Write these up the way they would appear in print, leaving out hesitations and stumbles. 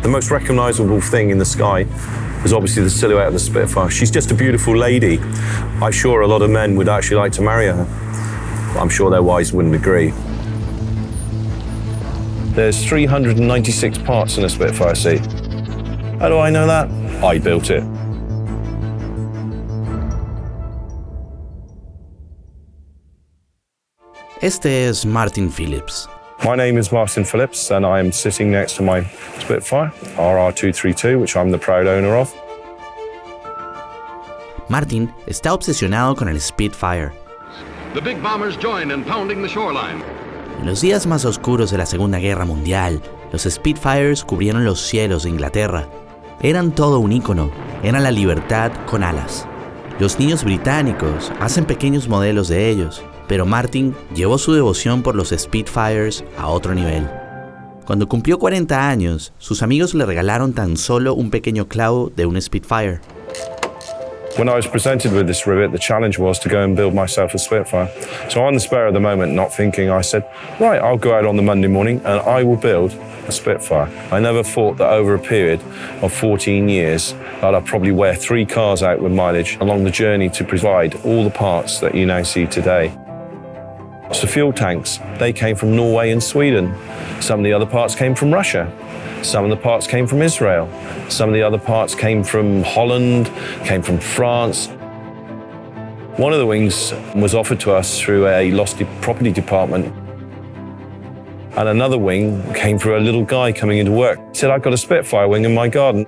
The most recognisable thing in the sky is obviously the silhouette of the Spitfire. She's just a beautiful lady. I'm sure a lot of men would actually like to marry her. I'm sure their wives wouldn't agree. There's 396 parts in a Spitfire seat. How do I know that? I built it. Este es Martin Phillips. My name is Martin Phillips, and I am sitting next to my Spitfire, RR232, which I'm the proud owner of. Martin está obsesionado con el Spitfire. The big bombers join in pounding the shoreline. En los días más oscuros de la Segunda Guerra Mundial, los Spitfires cubrieron los cielos de Inglaterra. Eran todo un ícono, eran la libertad con alas. Los niños británicos hacen pequeños modelos de ellos, pero Martin llevó su devoción por los Spitfires a otro nivel. Cuando cumplió 40 años, sus amigos le regalaron tan solo un pequeño clavo de un Spitfire. When I was presented with this rivet, the challenge was to go and build myself a Spitfire. So on the spur of the moment, not thinking, I said, right, I'll go out on the Monday morning and I will build a Spitfire. I never thought that over a period of 14 years, that I'd probably wear 3 cars out with mileage along the journey to provide all the parts that you now see today. So fuel tanks, they came from Norway and Sweden. Some of the other parts came from Russia. Some of the parts came from Israel. Some of the other parts came from Holland, came from France. One of the wings was offered to us through a lost property department. And another wing came through a little guy coming into work. He said, I've got a Spitfire wing in my garden.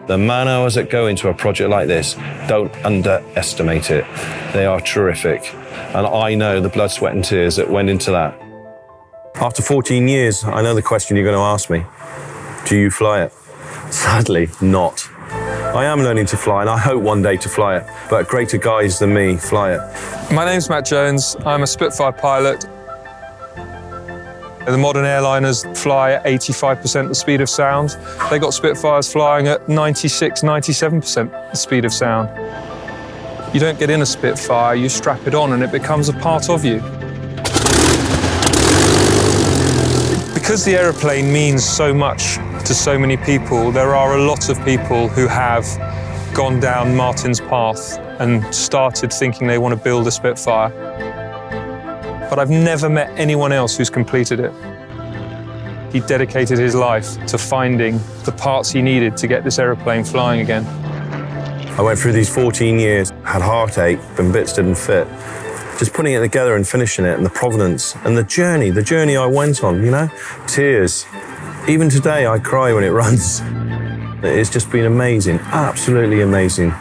The man hours that go into a project like this, don't underestimate it. They are terrific. And I know the blood, sweat and tears that went into that. After 14 years, I know the question you're going to ask me. Do you fly it? Sadly, not. I am learning to fly, and I hope one day to fly it, but greater guys than me fly it. My name's Matt Jones. I'm a Spitfire pilot. The modern airliners fly at 85% the speed of sound. They got Spitfires flying at 96, 97% the speed of sound. You don't get in a Spitfire, you strap it on and it becomes a part of you. Because the aeroplane means so much to so many people, there are a lot of people who have gone down Martin's path and started thinking they want to build a Spitfire. But I've never met anyone else who's completed it. He dedicated his life to finding the parts he needed to get this aeroplane flying again. I went through these 14 years, had heartache, and bits didn't fit. Just putting it together and finishing it, and the provenance, and the journey I went on, you know? Tears. Even today, I cry when it runs. It's just been amazing, absolutely amazing.